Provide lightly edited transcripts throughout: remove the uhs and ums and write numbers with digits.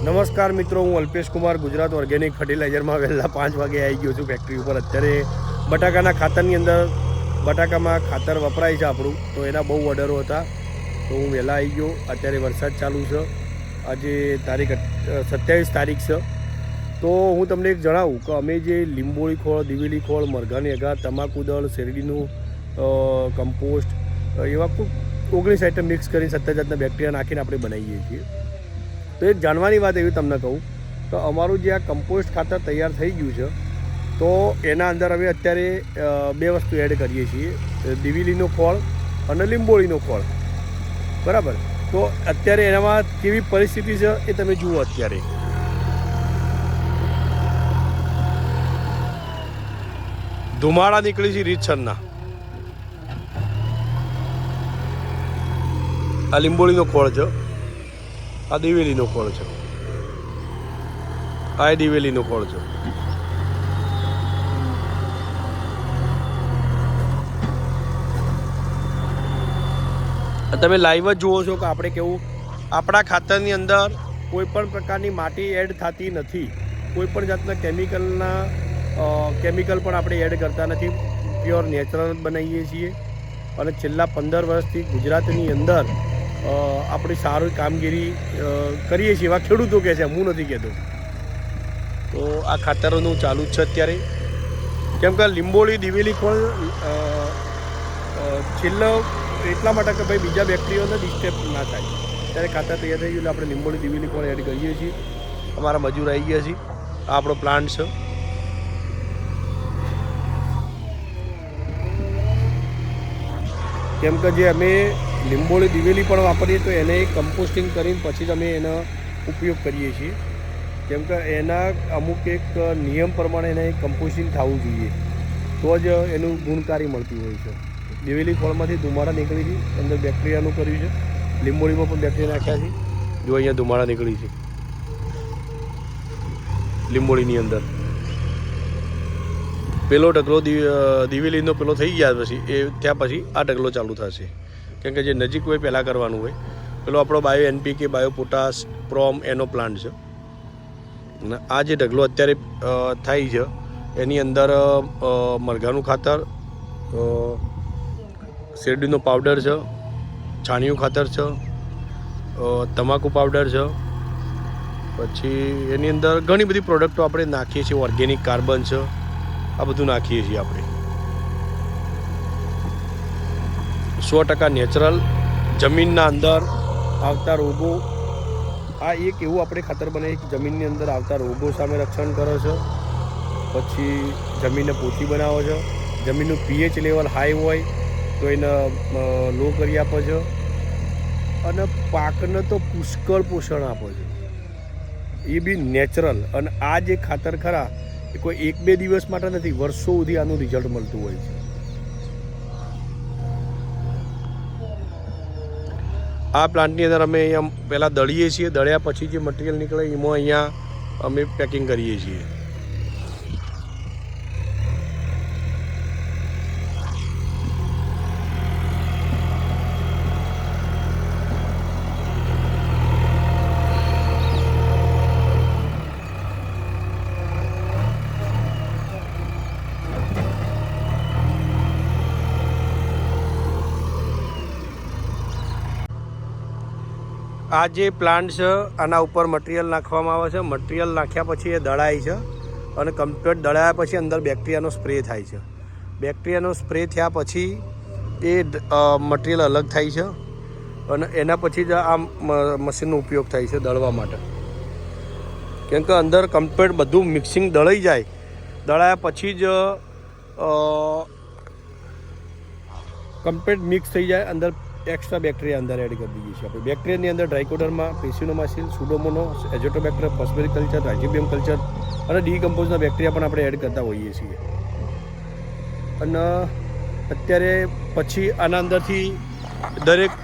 નમસ્કાર મિત્રો, હું અલ્પેશ કુમાર ગુજરાત ઓર્ગેનિક ફર્ટિલાઇઝરમાં વહેલા 5 વાગે આવી ગયો છું ફેક્ટરી ઉપર. અત્યારે બટાકાના ખાતરની અંદર બટાકામાં ખાતર વપરાય છે આપણું, તો એના બહુ ઓર્ડરો હતા તો હું વહેલા આવી ગયો. અત્યારે વરસાદ ચાલુ છે, આજે તારીખ 27 તારીખ છે. તો હું તમને એક જણાવું કે અમે જે લીંબોળી ખોળ, દિવેલી ખોળ, મરઘાની અગાર, તમાકુ દળ, શેરડીનું કમ્પોસ્ટ એવા 19 આઈટમ મિક્સ કરીને 70 જાતના બેક્ટેરિયા નાખીને આપણે બનાવીએ છીએ. તો એક જાણવાની વાત એવી તમને કહું તો અમારું જે આ કમ્પોસ્ટ ખાતર તૈયાર થઈ ગયું છે, તો એના અંદર અમે અત્યારે 2 વસ્તુ એડ કરીએ છીએ, દિવેલીનો ખોળ અને લીંબોળીનો ખોળ. બરાબર? તો અત્યારે એનામાં કેવી પરિસ્થિતિ છે એ તમે જુઓ. અત્યારે ધુમાડા નીકળી છે રીતસરના. આ લીંબોળીનો ખોળ છે, આ દિવેલીનો ખોળ છે, આ દિવેલીનો ખોળ છે. તમે લાઈવ જ જુઓ છો કે આપણે કેવું આપણા ખાતરની અંદર કોઈ પણ પ્રકારની માટી એડ થતી નથી, કોઈ પણ જાતના કેમિકલ પણ આપણે એડ કરતા નથી. પ્યોર નેચરલ બનાવીએ છીએ અને છેલ્લા 15 વર્ષથી ગુજરાતની અંદર આપણી સારી કામગીરી કરીએ છીએ એવા ખેડૂતો કહે છે, હું નથી કહેતો. તો આ ખાતરોનું ચાલુ જ છે અત્યારે, કેમ કે લીંબોળી, દિવેલી ખોળ છેલ્લો એટલા માટે કે ભાઈ બીજા બેક્ટેરિયાને ડિસ્ટર્બ ના થાય. ત્યારે ખાતર તૈયાર થઈ ગયું એટલે આપણે લીંબોળી, દિવેલી ખોળ એડ કરીએ છીએ. અમારા મજૂર આવી ગયા છે. આ આપણો પ્લાન્ટ છે. કેમ કે જે અમે લીંબોળી, દિવેલી પણ વાપરીએ તો એને કમ્પોસ્ટિંગ કરીને પછી જ અમે એનો ઉપયોગ કરીએ છીએ. કેમ કે એના અમુક એક નિયમ પ્રમાણે એને કમ્પોસ્ટિંગ થવું જોઈએ, તો જ એનું ગુણકારી મળતી હોય છે. દિવેલી ફળમાંથી ધુમાડા નીકળી છે, અંદર બેક્ટેરિયાનું કર્યું છે. લીંબોળીમાં પણ બેક્ટેરિયા નાખ્યા છે. જો અહીંયા ધુમાડા નીકળી છે લીંબોળીની અંદર. પેલો ઢગલો દિવેલીનો પેલો થઈ ગયા પછી ત્યાં પછી આ ઢગલો ચાલુ થશે. કેમ કે જે નજીક હોય પહેલાં કરવાનું હોય. પેલો આપણો bio NPK, bio potash, prom એનો પ્લાન્ટ છે. અને આ જે ઢગલો અત્યારે થાય છે એની અંદર મરઘાનું ખાતર, શેરડીનો પાવડર છે, છાણિયું ખાતર છે, તમાકુ પાવડર છે, પછી એની અંદર ઘણી બધી પ્રોડક્ટો આપણે નાખીએ છીએ. ઓર્ગેનિક કાર્બન છે, આ બધું નાખીએ છીએ આપણે. 100% નેચરલ. જમીનના અંદર આવતા રોગો, આ એક એવું આપણે ખાતર બનાવીએ કે જમીનની અંદર આવતા રોગો સામે રક્ષણ કરે છે. પછી જમીનને પોચી બનાવે છે. જમીનનું pH લેવલ હાઈ હોય તો એને લો કરી આપે છે અને પાકને તો પુષ્કળ પોષણ આપે છે, એ બી નેચરલ. અને આ જે ખાતર ખરા એ કોઈ 1-2 દિવસ માટે નથી, વર્ષો સુધી આનું રિઝલ્ટ મળતું હોય છે. આ પ્લાન્ટની અંદર અમે અહીંયા પહેલાં દળીએ છીએ, દળ્યા પછી જે મટીરિયલ નીકળે એમાં અહીંયા અમે પેકિંગ કરીએ છીએ. આ જે પ્લાન્ટ છે આના ઉપર મટીરિયલ નાખવામાં આવે છે. મટીરિયલ નાખ્યા પછી એ દળાય છે અને કમ્પ્લીટ દળાયા પછી અંદર બેક્ટેરિયાનો સ્પ્રે થાય છે. બેક્ટેરિયાનો સ્પ્રે થયા પછી એ મટીરિયલ અલગ થાય છે અને એના પછી જ આ મશીનનો ઉપયોગ થાય છે દળવા માટે. કેમ કે અંદર કમ્પ્લીટ બધું મિક્સિંગ દળાઈ જાય. દળાયા પછી જ કમ્પ્લીટ મિક્સ થઈ જાય. અંદર એક્સ્ટ્રા બેક્ટેરિયા અંદર એડ કરી દઈએ છીએ આપણે. બેક્ટેરિયાની અંદર ડ્રાયકોડર્મા, પેસિનોમાઇસિસ, સુડોમોનાસ, એઝોટોબેક્ટર, ફોસ્ફેરિક કલ્ચર, રાઇઝોબિયમ કલ્ચર અને ડીકમ્પોઝના બેક્ટેરિયા પણ આપણે એડ કરતા હોઈએ છીએ. અને અત્યારે પછી આના અંદરથી દરેક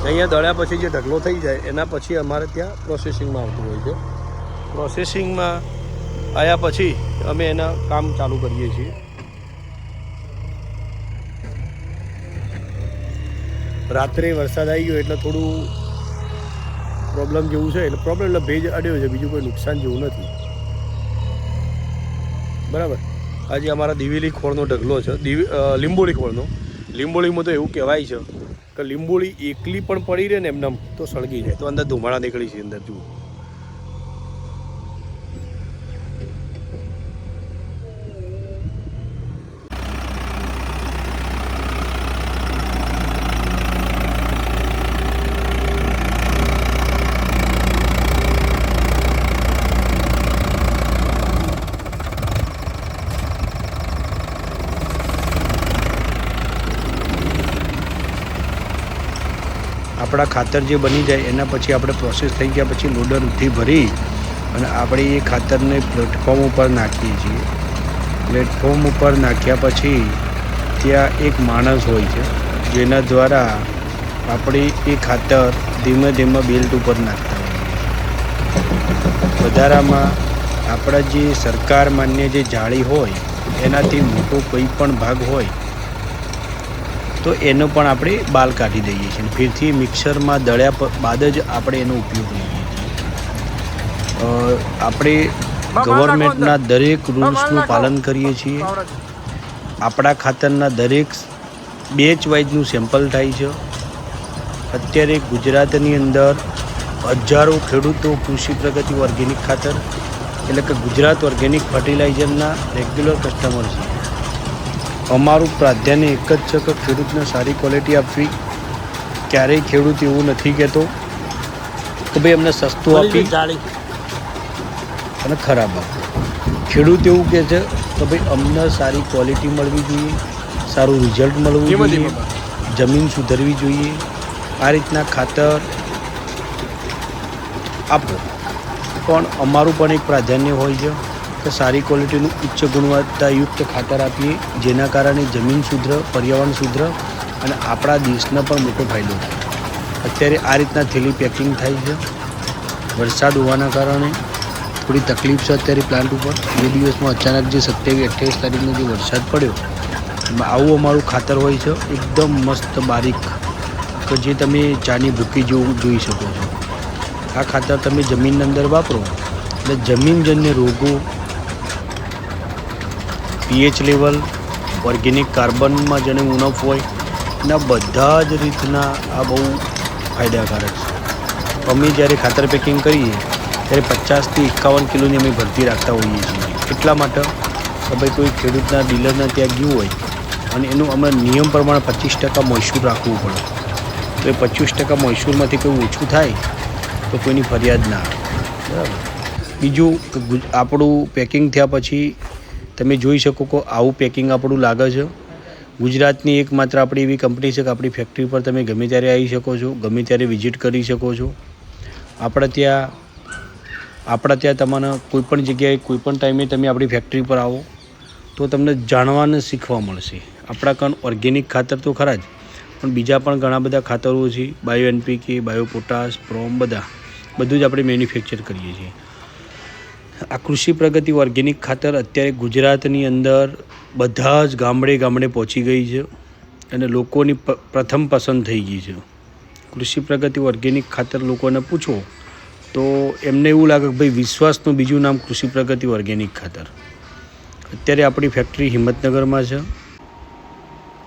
અહીંયા દળ્યા પછી જે ઢગલો થઈ જાય એના પછી અમારે ત્યાં પ્રોસેસિંગમાં આવતું હોય છે. પ્રોસેસિંગમાં આવ્યા પછી અમે એના કામ ચાલુ કરીએ છીએ. રાત્રે વરસાદ આવી ગયો એટલે થોડું પ્રોબ્લેમ જેવું છે. એટલે પ્રોબ્લેમ એટલે ભેજ અડ્યો છે, બીજું કોઈ નુકસાન જેવું નથી. બરાબર. આજે અમારા દિવેલી ખોળનો ઢગલો છે, લીંબોળી ખોળનો. લીંબોળીમાં તો એવું કહેવાય છે કે લીંબોળી એકલી પણ પડી રહે ને એમને તો સળગી જાય, તો અંદર ધુમાડા નીકળી છે અંદર. જુઓ, આપણા ખાતર જે બની જાય એના પછી આપણે પ્રોસેસ થઈ ગયા પછી લોડરથી ભરી અને આપણે એ ખાતરને પ્લેટફોર્મ ઉપર નાખીએ છીએ. પ્લેટફોર્મ ઉપર નાખ્યા પછી ત્યાં એક માણસ હોય છે જેના દ્વારા આપણે એ ખાતર ધીમે ધીમે બેલ્ટ ઉપર નાખતા હોઈએ. વધારામાં આપણા જે સરકાર માન્ય જે જાળી હોય એનાથી મોટો કોઈ પણ ભાગ હોય તો એનો પણ આપણે બાલ કાઢી દઈએ છીએ. ફરીથી મિક્સરમાં દળ્યા બાદ જ આપણે એનો ઉપયોગ લઈએ છીએ. આપણે ગવર્મેન્ટના દરેક રૂલ્સનું પાલન કરીએ છીએ. આપણા ખાતરના દરેક બેચ વાઇઝનું સેમ્પલ થાય છે. અત્યારે ગુજરાતની અંદર હજારો ખેડૂતો કૃષિ પ્રગતિ ઓર્ગેનિક ખાતર એટલે કે ગુજરાત ઓર્ગેનિક ફર્ટિલાઇઝરના રેગ્યુલર કસ્ટમર છે. અમારું પ્રાધાન્ય એક જ છે કે ખેડૂતને સારી ક્વોલિટી આપવી. ક્યારેય ખેડૂત એવું નથી કહેતો કે ભાઈ અમને સસ્તું આપી અને ખરાબ આપો. ખેડૂત એવું કહે છે કે ભાઈ અમને સારી ક્વોલિટી મળવી જોઈએ, સારું રિઝલ્ટ મળવું જોઈએ, જમીન સુધરવી જોઈએ. આ રીતના ખાતર આપો. પણ અમારું પણ એક પ્રાધાન્ય હોય છે કે સારી ક્વોલિટીનું ઉચ્ચ ગુણવત્તાયુક્ત ખાતર આપીએ, જેના કારણે જમીન સુધરે, પર્યાવરણ સુધરે અને આપણા દેશને પણ મોટો ફાયદો થાય. અત્યારે આ રીતના થેલી પેકિંગ થાય છે. વરસાદ હોવાના કારણે થોડી તકલીફ છે અત્યારે પ્લાન્ટ ઉપર. 2 દિવસમાં અચાનક જે 27-28 તારીખનો જે વરસાદ પડ્યો એમાં આવું અમારું ખાતર હોય છે, એકદમ મસ્ત બારીક કે જે તમે ચાની ભૂકી જેવું જોઈ શકો છો. આ ખાતર તમે જમીનની અંદર વાપરો એટલે જમીનજન્ય રોગો, પીએચ લેવલ, ઓર્ગેનિક કાર્બનમાં જેને ઉણપ હોય એના બધા જ રીતના આ બહુ ફાયદાકારક છે. અમે જ્યારે ખાતર પેકિંગ કરીએ ત્યારે 50થી 51 કિલોની અમે ભરતી રાખતા હોઈએ છીએ. એટલા માટે કે ભાઈ કોઈ ખેડૂતના ડીલરના ત્યાં ગયું હોય અને એનું અમે નિયમ પ્રમાણે 25% મોઇશ્ચર રાખવું પડે. તો એ 25% મોઇશ્ચરમાંથી કોઈ ઓછું થાય તો કોઈની ફરિયાદ ના આવે. બરાબર. બીજું આપણું પેકિંગ થયા પછી તમે જોઈ શકો કે આવું પેકિંગ આપણું લાગે છે. ગુજરાતની એકમાત્ર આપણી એવી કંપની છે કે આપણી ફેક્ટરી પર તમે ગમે ત્યારે આવી શકો છો, ગમે ત્યારે વિઝિટ કરી શકો છો. આપણા ત્યાં તમને કોઈપણ જગ્યાએ કોઈપણ ટાઈમે તમે આપણી ફેક્ટરી પર આવો તો તમને જાણવાને શીખવા મળશે. આપણા કાન ઓર્ગેનિક ખાતર તો ખરા જ, પણ બીજા પણ ઘણા બધા ખાતરો છે. Bio NPK, bio potash, prom બધું જ આપણે મેન્યુફેક્ચર કરીએ છીએ. આ કૃષિ પ્રગતિ ઓર્ગેનિક ખાતર અત્યારે ગુજરાતની અંદર બધા જ ગામડે પહોંચી ગઈ છે અને લોકોની પ્રથમ પસંદ થઈ ગઈ છે. કૃષિ પ્રગતિ ઓર્ગેનિક ખાતર લોકોને પૂછો તો એમને એવું લાગે કે ભાઈ વિશ્વાસનું બીજું નામ કૃષિ પ્રગતિ ઓર્ગેનિક ખાતર. અત્યારે આપણી ફેક્ટરી હિંમતનગરમાં છે.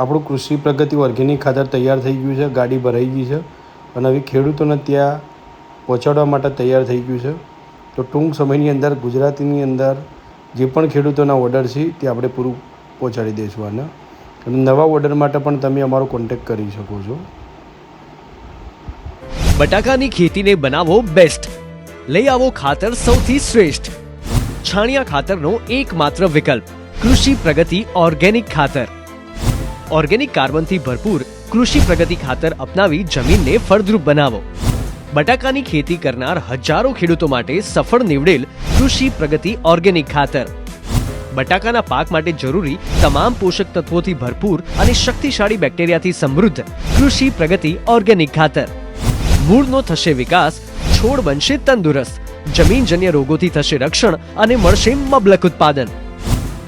આપણું કૃષિ પ્રગતિ ઓર્ગેનિક ખાતર તૈયાર થઈ ગયું છે, ગાડી ભરાઈ ગઈ છે અને હવે ખેડૂતોને ત્યાં પહોંચાડવા માટે તૈયાર થઈ ગયું છે. તો ટૂંક સમયની અંદર ગુજરાતની અંદર જે પણ ખેડૂતોના ઓર્ડર છે તે આપણે પૂરું પહોંચાડી દઈશું. અને નવા ઓર્ડર માટે પણ તમે અમારો કોન્ટેક્ટ કરી શકો છો. બટાકાની ખેતીને બનાવો બેસ્ટ. લઈ આવો ખાતર સૌથી શ્રેષ્ઠ. છાણિયા ખાતરનો એકમાત્ર વિકલ્પ કૃષિ પ્રગતિ ઓર્ગેનિક ખાતર. ઓર્ગેનિક કાર્બનથી ભરપૂર કૃષિ પ્રગતિ ખાતર અપનાવી જમીનને ફળદ્રુપ બનાવો. બટાકાની ખેતી કરનાર હજારો ખેડૂતો માટે સફળ નીવડેલ કૃષિ પ્રગતિ ઓર્ગેનિક ખાતર. બટાકાના પાક માટે જરૂરી તમામ પોષક તત્વોથી ભરપૂર અને શક્તિશાળી બેક્ટેરિયાથી સમૃદ્ધ કૃષિ પ્રગતિ ઓર્ગેનિક ખાતર. મૂળનો થશે વિકાસ, છોડ બનશે તંદુરસ્ત, જમીનજન્ય રોગોથી થશે રક્ષણ અને મળશે મબલક ઉત્પાદન.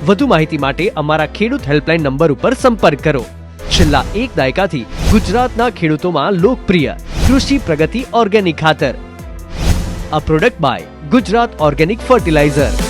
વધુ માહિતી માટે અમારા ખેડૂત હેલ્પલાઇન નંબર ઉપર સંપર્ક કરો. છેલ્લા 1 દાયકાથી ગુજરાતના ખેડૂતોમાં લોકપ્રિય કૃષિ પ્રગતિ ઓર્ગેનિક ખાતર, a product by Gujarat organic fertiliser.